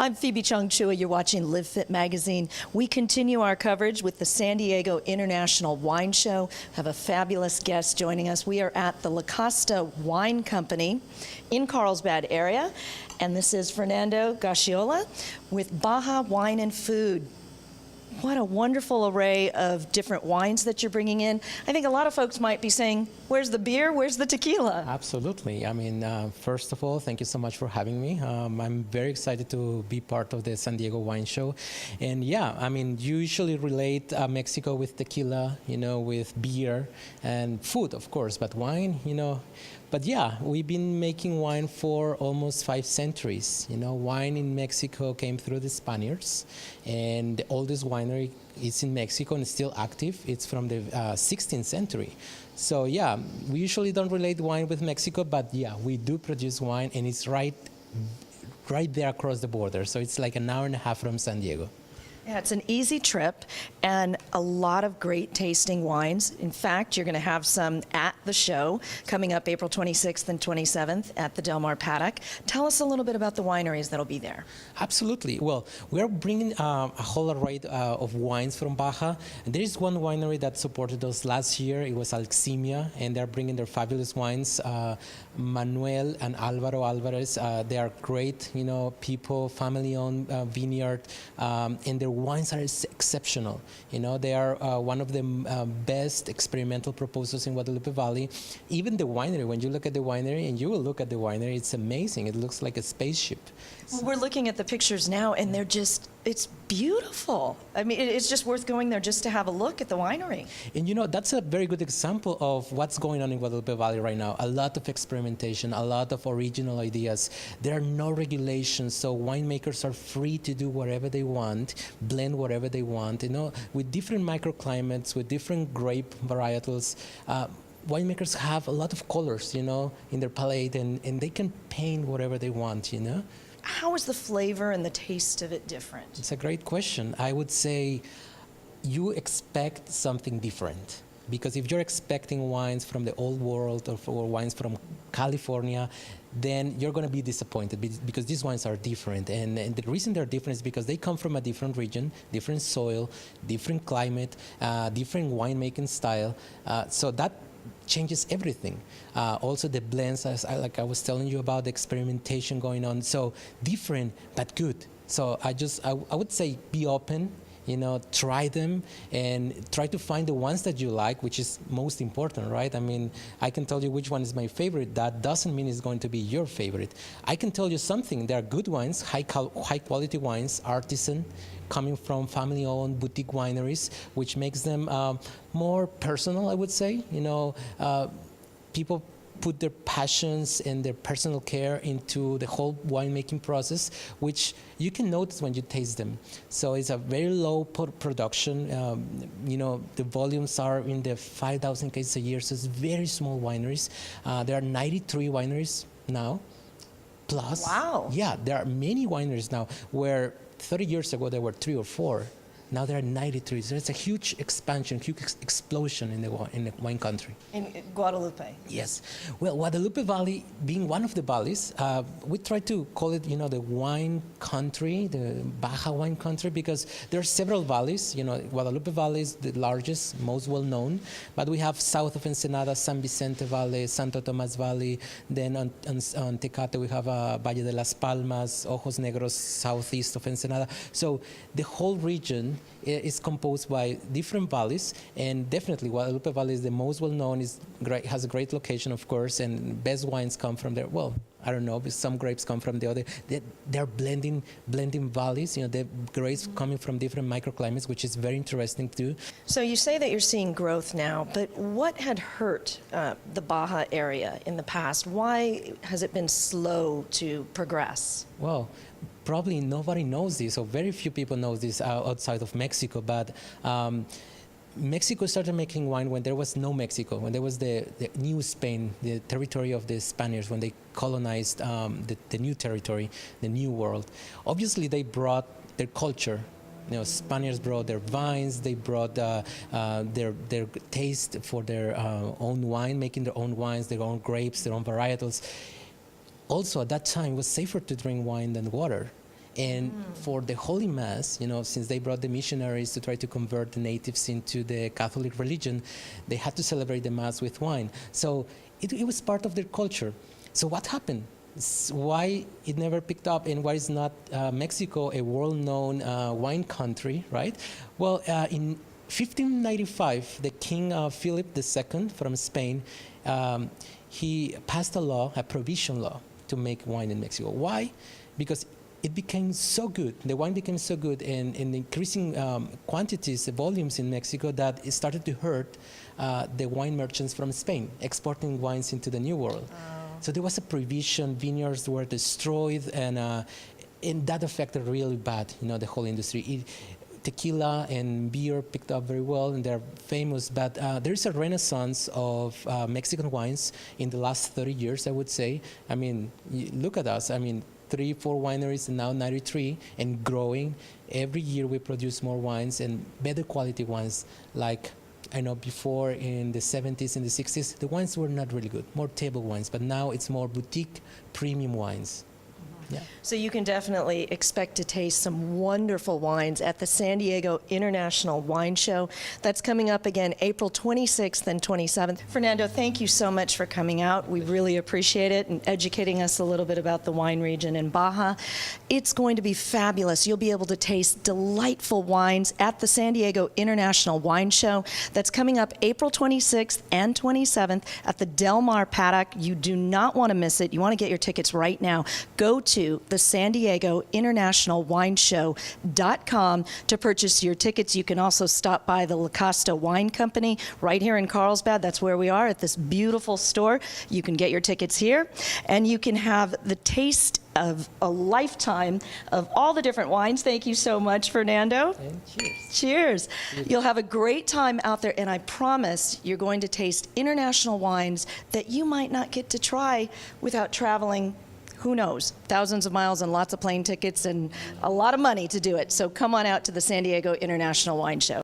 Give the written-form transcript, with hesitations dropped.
I'm Phoebe Chongchua. You're watching Live Fit Magazine. We continue our coverage with the San Diego International Wine Show. We have a fabulous guest joining us. We are at the La Costa Wine Company in Carlsbad area, and this is Fernando Gacciola with Baja Wine and Food. What a wonderful array of different wines that you're bringing in. I think a lot of folks might be saying, where's the beer? Where's the tequila? Absolutely. I mean, first of all, thank you so much for having me. I'm very excited to be part of the San Diego Wine Show. And yeah, I mean, you usually relate Mexico with tequila, with beer and food, of course, but wine, But yeah, we've been making wine for almost 5 centuries. Wine in Mexico came through the Spaniards, and the oldest winery is in Mexico and it's still active. It's from the 16th century. So yeah, we usually don't relate wine with Mexico, but yeah, we do produce wine, and it's right there across the border. So it's like an hour and a half from San Diego. Yeah, it's an easy trip and a lot of great tasting wines. In fact, you're going to have some at the show coming up April 26th and 27th at the Del Mar Paddock. Tell us a little bit about the wineries that'll be there. Absolutely. Well, we're bringing a whole array of wines from Baja. And there is one winery that supported us last year. It was Aleximia, and they're bringing their fabulous wines. Manuel and Alvaro Alvarez, they are great, people, family-owned vineyard, and their wines are exceptional. They are one of the best experimental proposals in Guadalupe Valley. Even the winery, when you look at the winery, and you will look at the winery, it's amazing. It looks like a spaceship. Well, we're looking at the pictures now, and it's beautiful. I mean, it's just worth going there just to have a look at the winery. And that's a very good example of what's going on in Guadalupe Valley right now. A lot of experimentation, a lot of original ideas. There are no regulations, so winemakers are free to do whatever they want, blend whatever they want. With different microclimates, with different grape varietals. Winemakers have a lot of colors, in their palette, and they can paint whatever they want, How is the flavor and the taste of it different? It's a great question. I would say you expect something different. Because if you're expecting wines from the old world or wines from California, then you're going to be disappointed because these wines are different. And the reason they're different is because they come from a different region, different soil, different climate, different winemaking style. So that changes everything. Also the blends, like I was telling you about, the experimentation going on. So different, but good. So I would say be open, try them and try to find the ones that you like, which is most important, right? I mean, I can tell you which one is my favorite. That doesn't mean it's going to be your favorite. I can tell you something. There are good wines, high quality wines, artisan, coming from family-owned boutique wineries, which makes them more personal, I would say. People put their passions and their personal care into the whole winemaking process, which you can notice when you taste them. So it's a very low production. The volumes are in the 5,000 cases a year, so it's very small wineries. There are 93 wineries now, plus. Wow. Yeah, there are many wineries now where 30 years ago there were 3 or 4. Now there are 93. So it's a huge expansion, huge explosion in the wine country. In Guadalupe? Yes. Well, Guadalupe Valley, being one of the valleys, we try to call it, the wine country, the Baja wine country, because there are several valleys. Guadalupe Valley is the largest, most well-known, but we have south of Ensenada, San Vicente Valley, Santo Tomas Valley. Then on Tecate, we have Valle de las Palmas, Ojos Negros, southeast of Ensenada. So the whole region is composed by different valleys, and definitely Guadalupe Valley is the most well-known. Is great, has a great location, of course, and best wines come from there. Well, I don't know, but some grapes come from the other. They're blending valleys. The grapes coming from different microclimates, which is very interesting too. So you say that you're seeing growth now, but what had hurt the Baja area in the past? Why has it been slow to progress? Well, probably nobody knows this, or very few people know this outside of Mexico, but Mexico started making wine when there was no Mexico, when there was the new Spain, the territory of the Spaniards, when they colonized the new territory, the new world. Obviously, they brought their culture. Spaniards brought their vines, they brought their taste for their own wine, making their own wines, their own grapes, their own varietals. Also, at that time, it was safer to drink wine than water. And for the Holy Mass, since they brought the missionaries to try to convert the natives into the Catholic religion, they had to celebrate the Mass with wine. So it was part of their culture. So what happened? Why it never picked up, and why is not Mexico a world-known wine country, right? Well, in 1595, the King Philip II from Spain, he passed a law, a prohibition law, to make wine in Mexico. Why? Because it became so good, the wine became so good in increasing quantities, volumes in Mexico, that it started to hurt the wine merchants from Spain, exporting wines into the New World. So there was a prohibition, vineyards were destroyed, and that affected really bad, the whole industry. Tequila and beer picked up very well, and they're famous, but there is a renaissance of Mexican wines in the last 30 years, I would say. I mean, look at us. I mean, 3, 4 wineries, and now 93, and growing. Every year we produce more wines and better quality wines. Like, I know before in the 70s and the 60s, the wines were not really good, more table wines, but now it's more boutique premium wines. Yeah. So you can definitely expect to taste some wonderful wines at the San Diego International Wine Show. That's coming up again April 26th and 27th. Fernando, thank you so much for coming out. We really appreciate it and educating us a little bit about the wine region in Baja. It's going to be fabulous. You'll be able to taste delightful wines at the San Diego International Wine Show. That's coming up April 26th and 27th at the Del Mar Paddock. You do not want to miss it. You want to get your tickets right now. Go to the San Diego International Wine Show.com to purchase your tickets. You can also stop by the La Costa Wine Company right here in Carlsbad. That's where we are at this beautiful store. You can get your tickets here, and you can have the taste of a lifetime of all the different wines. Thank you so much, Fernando. And cheers. Cheers. You'll have a great time out there, and I promise you're going to taste international wines that you might not get to try without traveling, who knows, thousands of miles and lots of plane tickets and a lot of money to do it. So come on out to the San Diego International Wine Show.